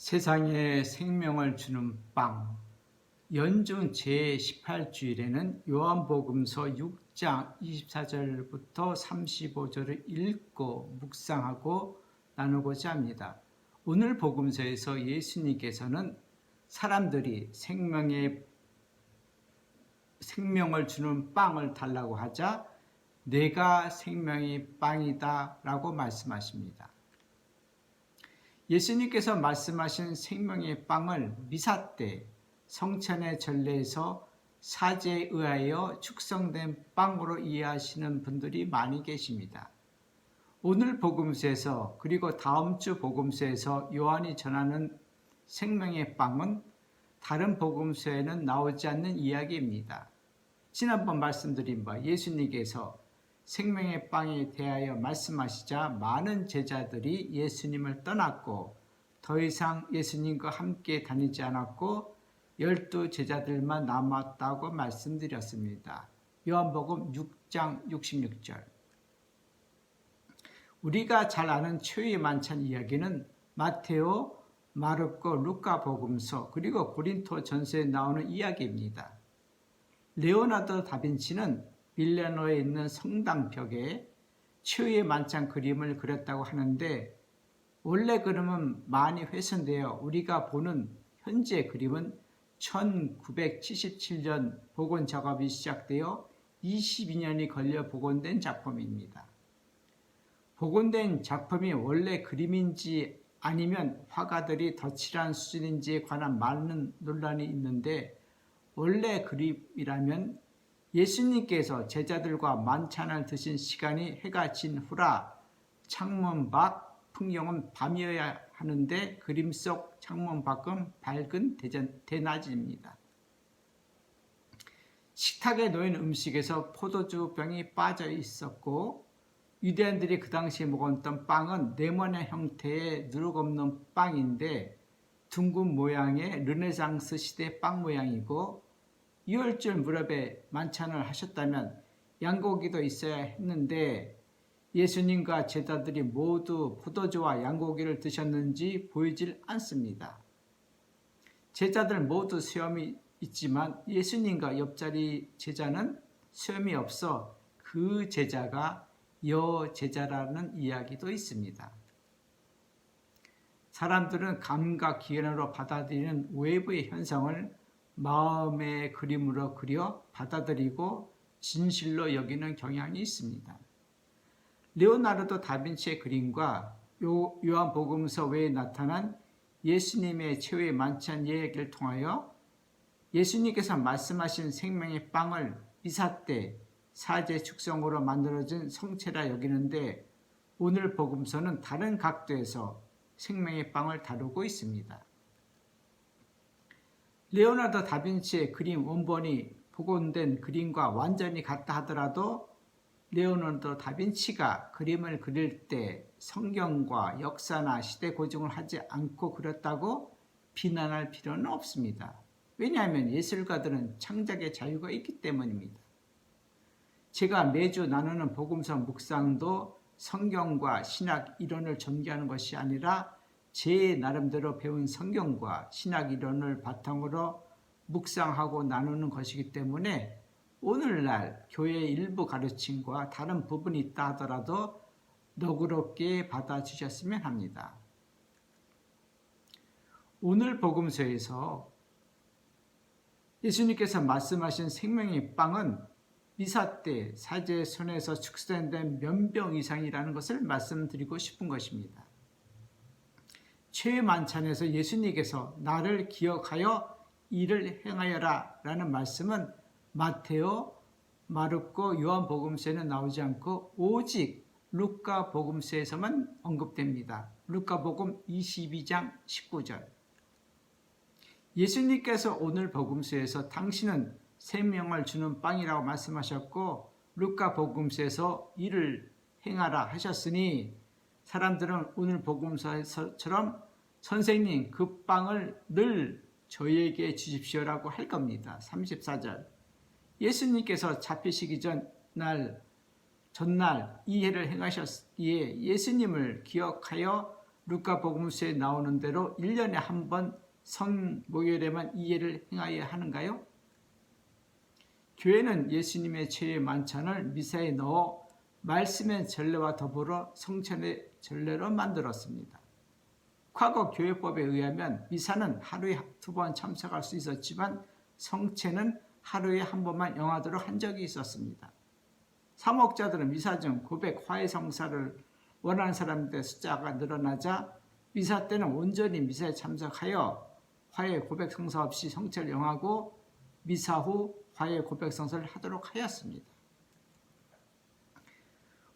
세상에 생명을 주는 빵. 연중 제18주일에는 요한복음서 6장 24절부터 35절을 읽고 묵상하고 나누고자 합니다. 오늘 복음서에서 예수님께서는 사람들이 생명을 주는 빵을 달라고 하자 내가 생명의 빵이다 라고 말씀하십니다. 예수님께서 말씀하신 생명의 빵을 미사 때 성찬의 전례에서 사제에 의하여 축성된 빵으로 이해하시는 분들이 많이 계십니다. 오늘 복음서에서 그리고 다음 주 복음서에서 요한이 전하는 생명의 빵은 다른 복음서에는 나오지 않는 이야기입니다. 지난번 말씀드린 바 예수님께서 생명의 빵에 대하여 말씀하시자 많은 제자들이 예수님을 떠났고 더 이상 예수님과 함께 다니지 않았고 12 제자들만 남았다고 말씀드렸습니다. 요한복음 6장 66절. 우리가 잘 아는 최후의 만찬 이야기는 마테오, 마르코, 루카 복음서 그리고 고린토 전서에 나오는 이야기입니다. 레오나르도 다빈치는 밀라노에 있는 성당 벽에 최후의 만찬 그림을 그렸다고 하는데 원래 그림은 많이 훼손되어 우리가 보는 현재 그림은 1977년 복원 작업이 시작되어 22년이 걸려 복원된 작품입니다. 복원된 작품이 원래 그림인지 아니면 화가들이 덧칠한 수준인지에 관한 많은 논란이 있는데 원래 그림이라면 예수님께서 제자들과 만찬을 드신 시간이 해가 진 후라 창문 밖 풍경은 밤이어야 하는데 그림 속 창문 밖은 밝은 대낮입니다. 식탁에 놓인 음식에서 포도주 병이 빠져 있었고 유대인들이 그 당시에 먹었던 빵은 네모난 형태의 누룩 없는 빵인데 둥근 모양의 르네상스 시대 빵 모양이고 유월절 무렵에 만찬을 하셨다면 양고기도 있어야 했는데 예수님과 제자들이 모두 포도주와 양고기를 드셨는지 보이질 않습니다. 제자들 모두 수염이 있지만 예수님과 옆자리 제자는 수염이 없어 그 제자가 여제자라는 이야기도 있습니다. 사람들은 감각 기현으로 받아들이는 외부의 현상을 마음의 그림으로 그려 받아들이고 진실로 여기는 경향이 있습니다. 레오나르도 다빈치의 그림과 요한복음서 외에 나타난 예수님의 최후의 만찬 이야기를 통하여 예수님께서 말씀하신 생명의 빵을 미사 때 사제 축성으로 만들어진 성체라 여기는데 오늘 복음서는 다른 각도에서 생명의 빵을 다루고 있습니다. 레오나르도 다빈치의 그림 원본이 복원된 그림과 완전히 같다 하더라도 레오나르도 다빈치가 그림을 그릴 때 성경과 역사나 시대 고증을 하지 않고 그렸다고 비난할 필요는 없습니다. 왜냐하면 예술가들은 창작의 자유가 있기 때문입니다. 제가 매주 나누는 복음서 묵상도 성경과 신학 이론을 전개하는 것이 아니라 제 나름대로 배운 성경과 신학 이론을 바탕으로 묵상하고 나누는 것이기 때문에 오늘날 교회의 일부 가르침과 다른 부분이 있다 하더라도 너그럽게 받아주셨으면 합니다. 오늘 복음서에서 예수님께서 말씀하신 생명의 빵은 미사 때 사제의 손에서 축성된 면병 이상이라는 것을 말씀드리고 싶은 것입니다. 최후의 만찬에서 예수님께서 나를 기억하여 이를 행하여라 라는 말씀은 마테오, 마르코, 요한복음서에는 나오지 않고 오직 루카복음서에서만 언급됩니다. 루카복음 22장 19절. 예수님께서 오늘 복음서에서 당신은 생명을 주는 빵이라고 말씀하셨고 루카복음서에서 이를 행하라 하셨으니 사람들은 오늘 복음서처럼 선생님 그 빵을 늘 저희에게 주십시오라고 할 겁니다. 34절. 예수님께서 잡히시기 전날 이 일을 행하셨기에 예수님을 기억하여 루카복음서에 나오는 대로 1년에 한 번 성목요일에만 이 예를 행하여야 하는가요? 교회는 예수님의 죄의 만찬을 미사에 넣어 말씀의 전례와 더불어 성찬의 전례로 만들었습니다. 과거 교회법에 의하면 미사는 하루에 2번 참석할 수 있었지만 성찬은 하루에 한 번만 영하도록 한 적이 있었습니다. 사목자들은 미사 중 고백, 화해 성사를 원하는 사람들의 숫자가 늘어나자 미사 때는 온전히 미사에 참석하여 화해, 고백, 성사 없이 성찬을 영하고 미사 후 화해, 고백, 성사를 하도록 하였습니다.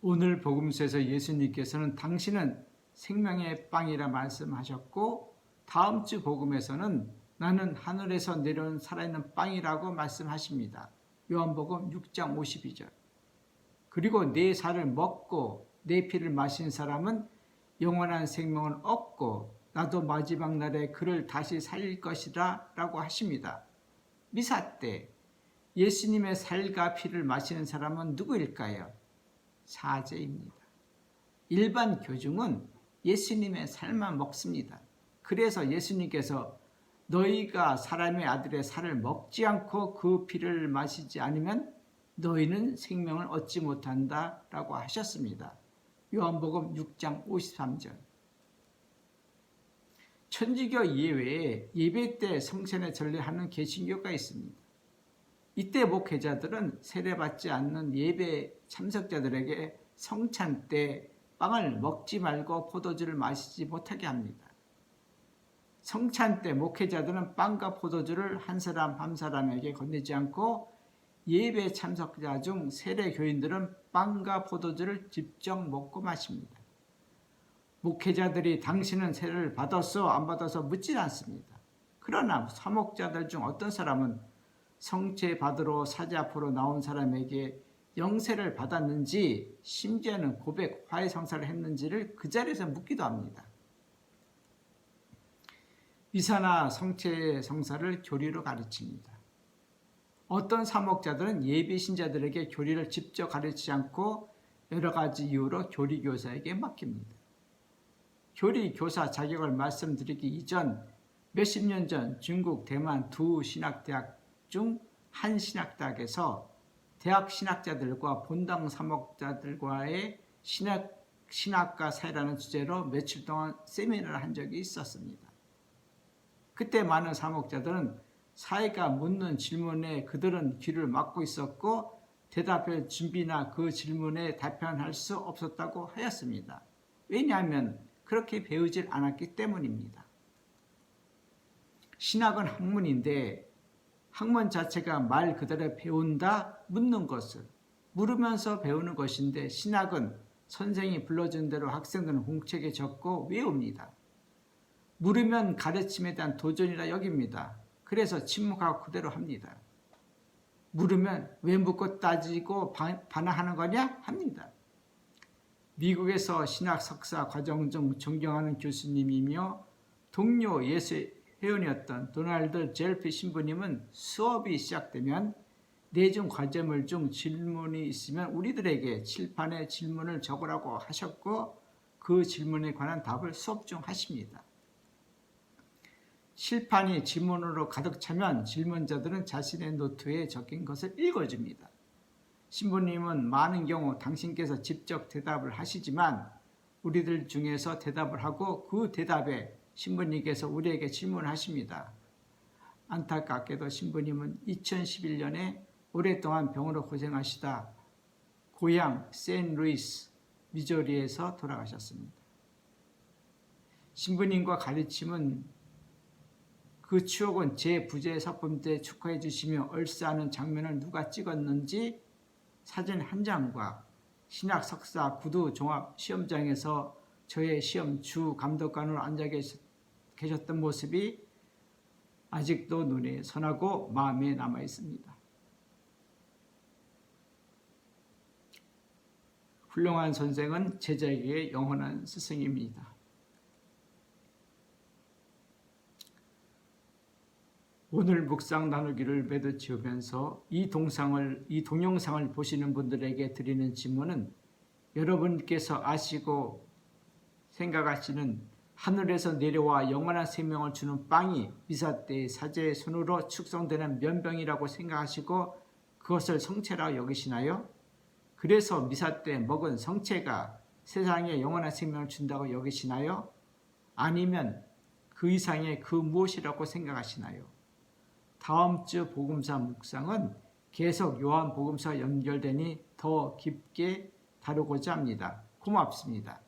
오늘 복음서에서 예수님께서는 당신은 생명의 빵이라 말씀하셨고 다음 주 복음에서는 나는 하늘에서 내려온 살아있는 빵이라고 말씀하십니다. 요한복음 6장 52절. 그리고 내 살을 먹고 내 피를 마신 사람은 영원한 생명을 얻고 나도 마지막 날에 그를 다시 살릴 것이다 라고 하십니다. 미사 때 예수님의 살과 피를 마시는 사람은 누구일까요? 사제입니다. 일반 교중은 예수님의 살만 먹습니다. 그래서 예수님께서 너희가 사람의 아들의 살을 먹지 않고 그 피를 마시지 않으면 너희는 생명을 얻지 못한다 라고 하셨습니다. 요한복음 6장 53절. 천주교 예외에 예배 때 성찬의 전례하는 개신교가 있습니다. 이때 목회자들은 세례받지 않는 예배 참석자들에게 성찬 때 빵을 먹지 말고 포도주를 마시지 못하게 합니다. 성찬 때 목회자들은 빵과 포도주를 한 사람 한 사람에게 건네지 않고 예배 참석자 중 세례 교인들은 빵과 포도주를 직접 먹고 마십니다. 목회자들이 당신은 세례를 받았어 안 받아서 묻지 않습니다. 그러나 사목자들 중 어떤 사람은 성체 받으러 사제 앞으로 나온 사람에게 영세를 받았는지 심지어는 고백, 화해 성사를 했는지를 그 자리에서 묻기도 합니다. 미사나 성체 성사를 교리로 가르칩니다. 어떤 사목자들은 예비 신자들에게 교리를 직접 가르치지 않고 여러 가지 이유로 교리교사에게 맡깁니다. 교리교사 자격을 말씀드리기 이전 몇십 년 전 중국, 대만 두 신학대학 중 한 신학대학에서 대학 신학자들과 본당 사목자들과의 신학과 사회라는 주제로 며칠 동안 세미나를 한 적이 있었습니다. 그때 많은 사목자들은 사회가 묻는 질문에 그들은 귀를 막고 있었고 대답할 준비나 그 질문에 답변할 수 없었다고 하였습니다. 왜냐하면 그렇게 배우질 않았기 때문입니다. 신학은 학문인데 학문 자체가 말 그대로 배운다, 묻는 것을 물으면서 배우는 것인데 신학은 선생이 불러준 대로 학생들은 공책에 적고 외웁니다. 물으면 가르침에 대한 도전이라 여깁니다. 그래서 침묵하고 그대로 합니다. 물으면 왜 묻고 따지고 반항하는 거냐? 합니다. 미국에서 신학 석사 과정 중 존경하는 교수님이며 동료 예수 회원이었던 도널드 젤피 신부님은 수업이 시작되면 내중 과제물 중 질문이 있으면 우리들에게 칠판에 질문을 적으라고 하셨고 그 질문에 관한 답을 수업 중 하십니다. 칠판이 질문으로 가득 차면 질문자들은 자신의 노트에 적힌 것을 읽어줍니다. 신부님은 많은 경우 당신께서 직접 대답을 하시지만 우리들 중에서 대답을 하고 그 대답에 신부님께서 우리에게 질문하십니다. 안타깝게도 신부님은 2011년에 오랫동안 병으로 고생하시다 고향 샌루이스, 미조리에서 돌아가셨습니다. 신부님과 가르침은 그 추억은 제 부재 사품 때 축하해 주시며 얼싸하는 장면을 누가 찍었는지 사진 한 장과 신학 석사 구두 종합 시험장에서 저의 시험 주 감독관으로 앉아 계셨던 모습이 아직도 눈에 선하고 마음에 남아 있습니다. 훌륭한 선생은 제자에게 영원한 스승입니다. 오늘 묵상 나누기를 매듭지으면서 이 동영상을 보시는 분들에게 드리는 질문은 여러분께서 아시고 생각하시는 하늘에서 내려와 영원한 생명을 주는 빵이 미사 때의 사제의 손으로 축성되는 면병이라고 생각하시고 그것을 성체라고 여기시나요? 그래서 미사 때 먹은 성체가 세상에 영원한 생명을 준다고 여기시나요? 아니면 그 이상의 그 무엇이라고 생각하시나요? 다음 주 복음서 묵상은 계속 요한 복음서와 연결되니 더 깊게 다루고자 합니다. 고맙습니다.